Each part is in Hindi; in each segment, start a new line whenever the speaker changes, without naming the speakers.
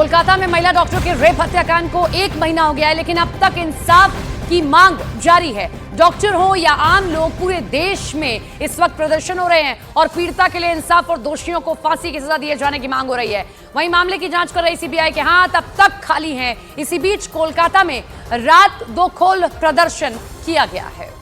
कोलकाता में महिला डॉक्टर के रेप हत्याकांड को 1 महीना हो गया है, लेकिन अब तक इंसाफ की मांग जारी है। डॉक्टर हो या आम लोग, पूरे देश में इस वक्त प्रदर्शन हो रहे हैं और पीड़िता के लिए इंसाफ और दोषियों को फांसी की सजा दिए जाने की मांग हो रही है। वहीं मामले की जांच कर रही सीबीआई के हाथ अब तक खाली हैं। इसी बीच कोलकाता में रात 2 खोल प्रदर्शन किया गया है।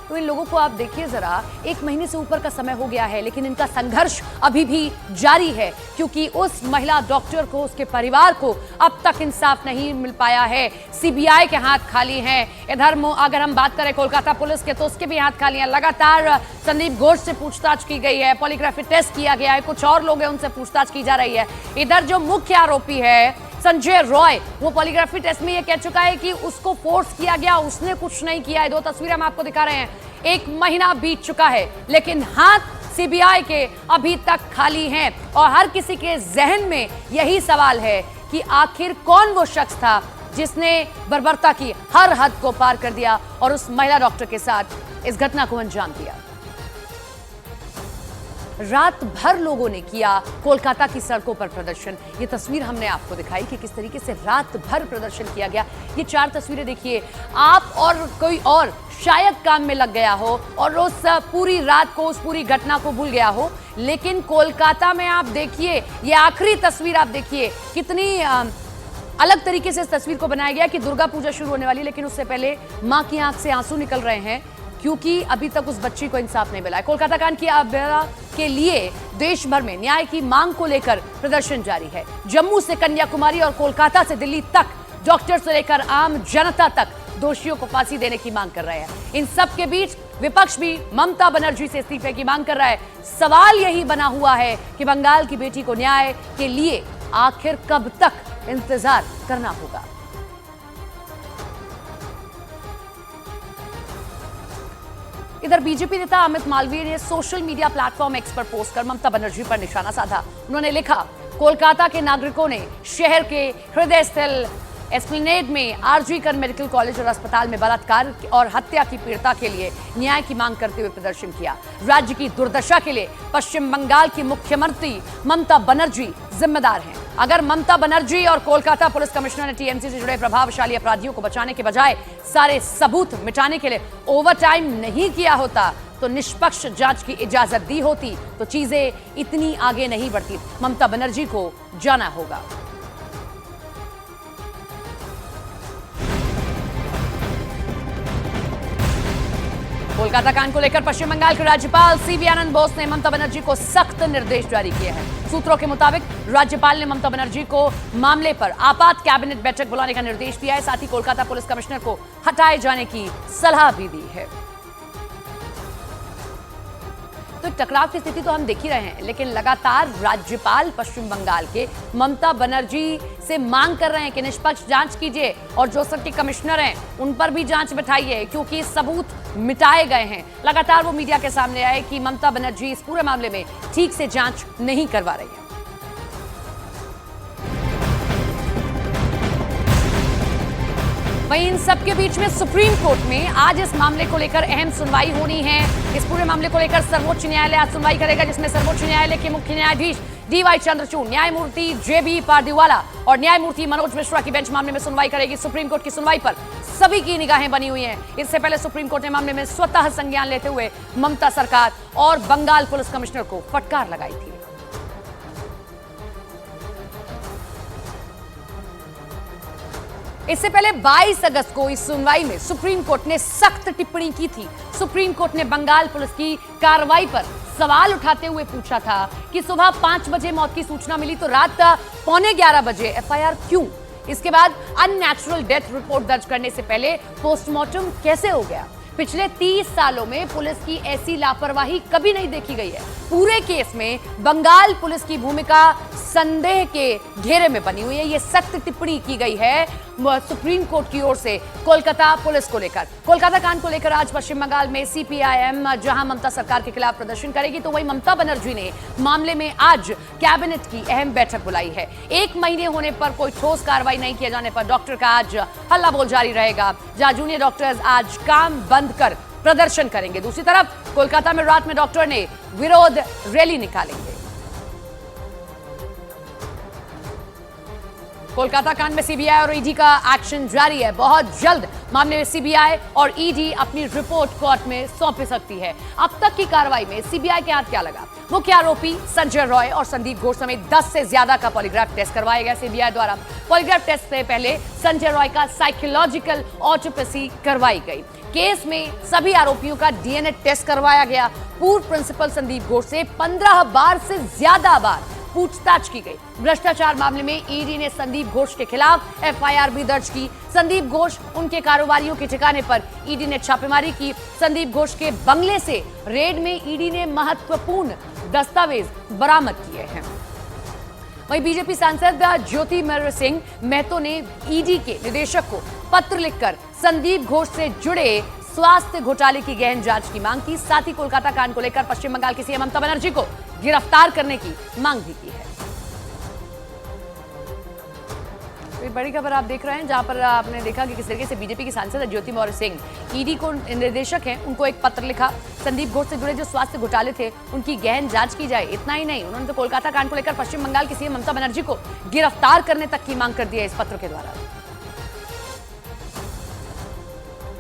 तो इन लोगों को आप देखिए जरा, 1 महीने से ऊपर का समय हो गया है, लेकिन इनका संघर्ष अभी भी जारी है, क्योंकि उस महिला डॉक्टर को, उसके परिवार को अब तक इंसाफ नहीं मिल पाया है। सीबीआई के हाथ खाली हैं। इधर अगर हम बात करें कोलकाता पुलिस के, तो उसके भी हाथ खाली हैं। लगातार संदीप घोष से पूछताछ की गई है, पॉलीग्राफी टेस्ट किया गया है, कुछ और लोग हैं उनसे पूछताछ की जा रही है। इधर जो मुख्य आरोपी है संजय रॉय, वो पॉलीग्राफी टेस्ट में ये कह चुका है कि उसको फोर्स किया गया, उसने कुछ नहीं किया है। 2 तस्वीरें हम आपको दिखा रहे हैं। 1 महीना बीत चुका है, लेकिन हाथ सीबीआई के अभी तक खाली हैं और हर किसी के जहन में यही सवाल है कि आखिर कौन वो शख्स था जिसने बर्बरता की हर हद को पार कर दिया और उस महिला डॉक्टर के साथ इस घटना को अंजाम दिया। रात भर लोगों ने किया कोलकाता की सड़कों पर प्रदर्शन। ये तस्वीर हमने आपको दिखाई कि किस तरीके से रात भर प्रदर्शन किया गया। ये 4 तस्वीरें देखिए। आप और कोई और शायद काम में लग गया हो और उस पूरी रात को, उस पूरी घटना को भूल गया हो, लेकिन कोलकाता में आप देखिए, ये आखिरी तस्वीर आप देखिए, कितनी अलग तरीके से इस तस्वीर को बनाया गया कि दुर्गा पूजा शुरू होने वाली, लेकिन उससे पहले मां की आंख से आंसू निकल रहे हैं, क्योंकि अभी तक उस बच्ची को इंसाफ नहीं मिला है। कोलकाता कांड की अवहेलना के लिए देश भर में न्याय की मांग को लेकर प्रदर्शन जारी है। जम्मू से कन्याकुमारी और कोलकाता से दिल्ली तक, डॉक्टर से लेकर आम जनता तक दोषियों को फांसी देने की मांग कर रहे हैं। इन सब के बीच विपक्ष भी ममता बनर्जी से इस्तीफे की मांग कर रहा है। सवाल यही बना हुआ है कि बंगाल की बेटी को न्याय के लिए आखिर कब तक इंतजार करना होगा। इधर बीजेपी नेता अमित मालवीय ने सोशल मीडिया प्लेटफॉर्म एक्स पर पोस्ट कर ममता बनर्जी पर निशाना साधा। उन्होंने लिखा, कोलकाता के नागरिकों ने शहर के हृदय स्थल एस्प्लेनेड में आरजी कर मेडिकल कॉलेज और अस्पताल में बलात्कार और हत्या की पीड़िता के लिए न्याय की मांग करते हुए प्रदर्शन किया। राज्य की दुर्दशा के लिए पश्चिम बंगाल की मुख्यमंत्री ममता बनर्जी जिम्मेदार हैं। अगर ममता बनर्जी और कोलकाता पुलिस कमिश्नर ने टीएमसी से जुड़े प्रभावशाली अपराधियों को बचाने के बजाय सारे सबूत मिटाने के लिए ओवरटाइम नहीं किया होता, तो निष्पक्ष जांच की इजाजत दी होती, तो चीजें इतनी आगे नहीं बढ़ती। ममता बनर्जी को जाना होगा। कोलकाता कांड को लेकर पश्चिम बंगाल के राज्यपाल सीवी आनंद बोस ने ममता बनर्जी को सख्त निर्देश जारी किए हैं। सूत्रों के मुताबिक राज्यपाल ने ममता बनर्जी को मामले पर आपात कैबिनेट बैठक बुलाने का निर्देश दिया है। साथ ही कोलकाता पुलिस कमिश्नर को हटाए जाने की सलाह भी दी है। तो टकराव की स्थिति तो हम देख ही रहे हैं, लेकिन लगातार राज्यपाल पश्चिम बंगाल के ममता बनर्जी से मांग कर रहे हैं कि निष्पक्ष जांच कीजिए और जो सबके कमिश्नर हैं उन पर भी जांच बिठाइए, क्योंकि सबूत मिटाए गए हैं। लगातार वो मीडिया के सामने आए कि ममता बनर्जी इस पूरे मामले में ठीक से जांच नहीं करवा रही है। वहीं इन सबके बीच में सुप्रीम कोर्ट में आज इस मामले को लेकर अहम सुनवाई होनी है। इस पूरे मामले को लेकर सर्वोच्च न्यायालय आज सुनवाई करेगा, जिसमें सर्वोच्च न्यायालय के मुख्य न्यायाधीश डीवाई चंद्रचूड़, न्यायमूर्ति जेबी पारदीवाला और न्यायमूर्ति मनोज मिश्रा की बेंच मामले में सुनवाई करेगी। सुप्रीम कोर्ट की सुनवाई पर सभी की निगाहें बनी हुई हैं। इससे पहले सुप्रीम कोर्ट ने मामले में स्वतः संज्ञान लेते हुए ममता सरकार और बंगाल पुलिस कमिश्नर को फटकार लगाई थी। इससे पहले 22 अगस्त को इस सुनवाई में सुप्रीम कोर्ट ने सख्त टिप्पणी की थी। सुप्रीम कोर्ट ने बंगाल पुलिस की कार्रवाई पर सवाल उठाते हुए पूछा था कि सुबह 5 बजे मौत की सूचना मिली तो रात 11:15 बजे एफआईआर क्यों? इसके बाद अननेचुरल डेथ रिपोर्ट दर्ज करने से पहले पोस्टमार्टम कैसे हो गया? पिछले 30 सालों में पुलिस की ऐसी लापरवाही कभी नहीं देखी गई है। पूरे केस में बंगाल पुलिस की भूमिका संदेह के घेरे में बनी हुई है। ये सख्त टिप्पणी की गई है सुप्रीम कोर्ट की ओर से कोलकाता पुलिस को लेकर। कोलकाता कांड को लेकर आज पश्चिम बंगाल में सीपीआईएम जहां ममता सरकार के खिलाफ प्रदर्शन करेगी, तो वहीं ममता बनर्जी ने मामले में आज कैबिनेट की अहम बैठक बुलाई है। 1 महीने होने पर कोई ठोस कार्रवाई नहीं किए जाने पर डॉक्टर का आज हल्ला बोल जारी रहेगा, जहां जूनियर डॉक्टर्स आज काम बंद कर प्रदर्शन करेंगे। दूसरी तरफ कोलकाता में रात में डॉक्टर ने विरोध रैली निकालेंगे। कोलकाता कांड में सीबीआई और ईडी का एक्शन जारी है। बहुत जल्द मामले में सीबीआई और ईडी अपनी रिपोर्ट कोर्ट में सौंप सकती है। अब तक की कार्रवाई में सीबीआई के हाथ क्या लगा? मुख्य आरोपी संजय रॉय और संदीप घोष समेत 10 से ज्यादा का पॉलीग्राफ टेस्ट करवाया गया सीबीआई द्वारा। पॉलीग्राफ टेस्ट से पहले संजय रॉय का साइकोलॉजिकल ऑटोप्सी करवाई गई। केस में सभी आरोपियों का डीएनए टेस्ट करवाया गया। पूर्व प्रिंसिपल संदीप घोष से 15 बार से ज्यादा बार पूछताछ की गई। भ्रष्टाचार मामले में ईडी ने संदीप घोष के खिलाफ एफआईआर भी दर्ज की। संदीप घोष उनके कारोबारियों के ठिकाने पर ईडी ने छापेमारी की। संदीप घोष के बंगले से रेड में ईडी ने महत्वपूर्ण दस्तावेज बरामद किए हैं। वहीं बीजेपी सांसद ज्योतिमर्य सिंह महतो ने ईडी के निदेशक को पत्र लिखकर संदीप घोष से जुड़े स्वास्थ्य घोटाले की गहन जांच की मांग की। साथ ही कोलकाता कांड को लेकर पश्चिम बंगाल की सीएम ममता बनर्जी को गिरफ्तार करने की मांग भी की है। तो बड़ी खबर आप देख रहे हैं, जहां पर आपने देखा कि किस तरीके से बीजेपी की सांसद ज्योतिमर्य सिंह ईडी को निदेशक हैं, उनको एक पत्र लिखा। संदीप घोष से जुड़े जो स्वास्थ्य घोटाले थे उनकी गहन जांच की जाए। इतना ही नहीं, उन्होंने तो कोलकाता कांड को लेकर पश्चिम बंगाल की सीएम ममता बनर्जी को गिरफ्तार करने तक की मांग कर दी है इस पत्र के द्वारा।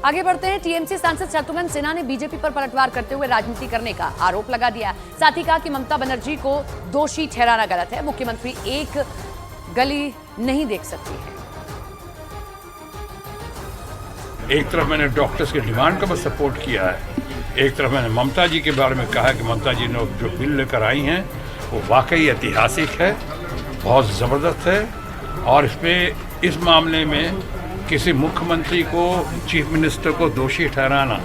आगे बढ़ते हैं। टीएमसी सांसद शत्रुघ्न सिन्हा ने बीजेपी पर पलटवार करते हुए राजनीति करने का आरोप लगा दिया। साथ ही कहा कि ममता बनर्जी को दोषी ठहराना गलत है। मुख्यमंत्री एक गली नहीं देख सकती है।
एक तरफ मैंने डॉक्टर्स के डिमांड का बस सपोर्ट किया है, एक तरफ मैंने ममता जी के बारे में कहा कि ममता जी ने जो बिल लेकर आई हैं वो वाकई ऐतिहासिक है, बहुत ज़बरदस्त है। और इस मामले में किसी मुख्यमंत्री को, चीफ मिनिस्टर को दोषी ठहराना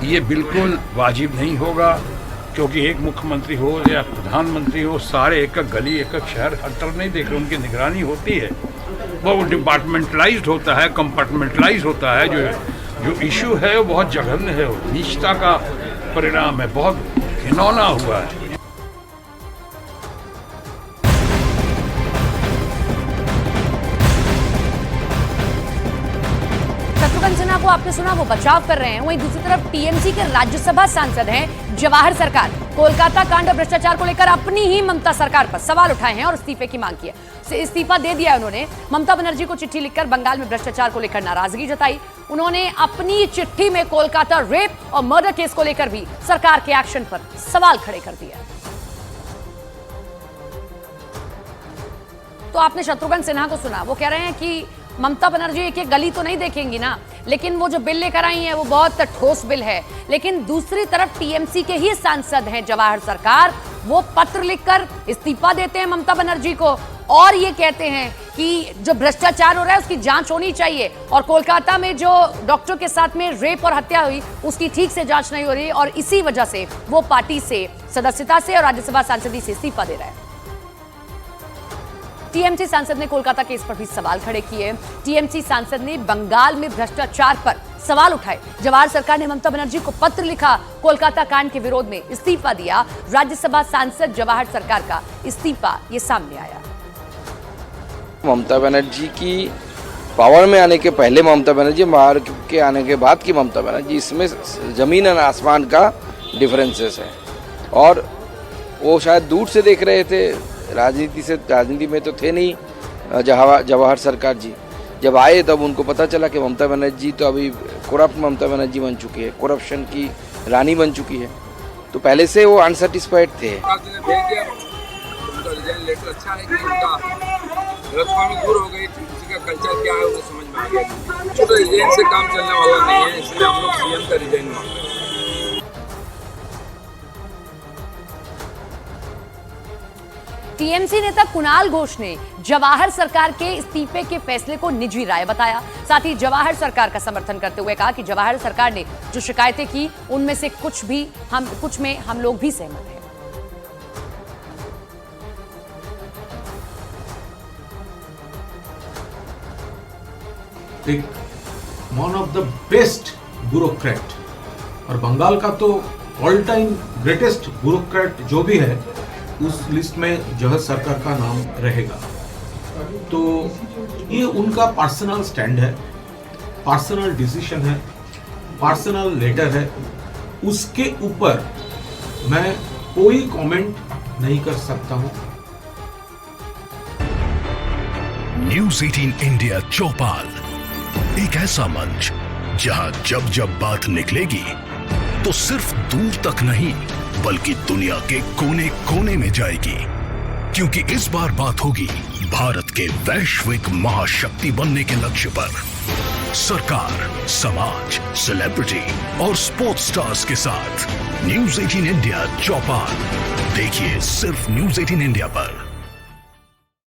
ये बिल्कुल वाजिब नहीं होगा, क्योंकि एक मुख्यमंत्री हो या प्रधानमंत्री हो, सारे एक एक गली एक एक शहर हर तरफ नहीं देख रहे, उनकी निगरानी होती है। वो डिपार्टमेंटलाइज्ड होता है, कंपार्टमेंटलाइज होता है। जो इशू है वो बहुत जघन्य है, नीचता का परिणाम है, बहुत घिनौना हुआ है।
शत्रुघ्न सिन्हा को आपने सुना, वो बचाव कर रहे हैं। वहीं दूसरी तरफ टीएमसी के राज्यसभा सांसद हैं जवाहर सरकार, कोलकाता कांड और भ्रष्टाचार को लेकर अपनी ही ममता सरकार पर सवाल उठाए हैं और इस्तीफे की मांग की है। इस्तीफा दे दिया है उन्होंने। ममता बनर्जी को चिट्ठी लिखकर बंगाल में भ्रष्टाचार को लेकर नाराजगी जताई। उन्होंने अपनी चिट्ठी में कोलकाता रेप और मर्डर केस को लेकर भी सरकार के एक्शन पर सवाल खड़े कर दिया। तो आपने शत्रुघ्न सिन्हा को सुना, वो कह रहे हैं कि ममता बनर्जी एक एक गली तो नहीं देखेंगी ना, लेकिन वो जो बिल लेकर आई है वो बहुत ठोस बिल है। लेकिन दूसरी तरफ टीएमसी के ही सांसद हैं जवाहर सरकार, वो पत्र लिखकर इस्तीफा देते हैं ममता बनर्जी को और ये कहते हैं कि जो भ्रष्टाचार हो रहा है उसकी जांच होनी चाहिए, और कोलकाता में जो डॉक्टर के साथ में रेप और हत्या हुई उसकी ठीक से जांच नहीं हो रही, और इसी वजह से वो पार्टी से, सदस्यता से और राज्यसभा सांसदी से इस्तीफा दे रहा है। टीएमसी सांसद ने कोलकाता केस पर भी सवाल खड़े किए। टीएमसी सांसद ने बंगाल में भ्रष्टाचार पर सवाल उठाए। जवाहर सरकार ने ममता बनर्जी को पत्र लिखा, कोलकाता कांड के विरोध में इस्तीफा दिया। राज्यसभा सांसद जवाहर सरकार का इस्तीफा ये सामने आया।
ममता बनर्जी की पावर में आने के पहले ममता बनर्जी, बाहर के आने के बाद की ममता बनर्जी, इसमें जमीन और आसमान का डिफरेंसेस है। और वो शायद दूर से देख रहे थे, राजनीति में तो थे नहीं जवाहर सरकार जी। जब आए तब उनको पता चला कि ममता बनर्जी तो अभी करप्ट ममता बनर्जी बन चुकी है, करप्शन की रानी बन चुकी है। तो पहले से वो अनसेटिस्फाइड थे।
अच्छा है कि उनका गलतफहमी दूर हो गई, किसी का कल्चर क्या है उन्हें समझ में आ गया। तो रिजाइन से काम चलने वाला नहीं है, इसलिए हम लोग सीएम का रिजाइन मांग रहे हैं।
टीएमसी नेता कुणाल घोष ने जवाहर सरकार के इस्तीफे के फैसले को निजी राय बताया। साथ ही जवाहर सरकार का समर्थन करते हुए कहा कि जवाहर सरकार ने जो शिकायतें की उनमें से कुछ में हम लोग भी सहमत हैं।
एक one of the best bureaucrat, और बंगाल का तो ऑल टाइम ग्रेटेस्ट ब्यूरोक्रेट जो भी है उस लिस्ट में जवाहर सरकार का नाम रहेगा। तो ये उनका पर्सनल स्टैंड है, पर्सनल डिसीजन है, पर्सनल लेटर है, उसके ऊपर मैं कोई कमेंट नहीं कर सकता हूं।
न्यूज 18 इंडिया चौपाल, एक ऐसा मंच जहां जब जब बात निकलेगी तो सिर्फ दूर तक नहीं बल्कि दुनिया के कोने कोने में जाएगी, क्योंकि इस बार बात होगी भारत के वैश्विक महाशक्ति बनने के लक्ष्य पर। सरकार, समाज, सेलिब्रिटी और स्पोर्ट्स स्टार्स के साथ न्यूज 18 इंडिया चौपाल देखिए सिर्फ न्यूज 18 इंडिया पर।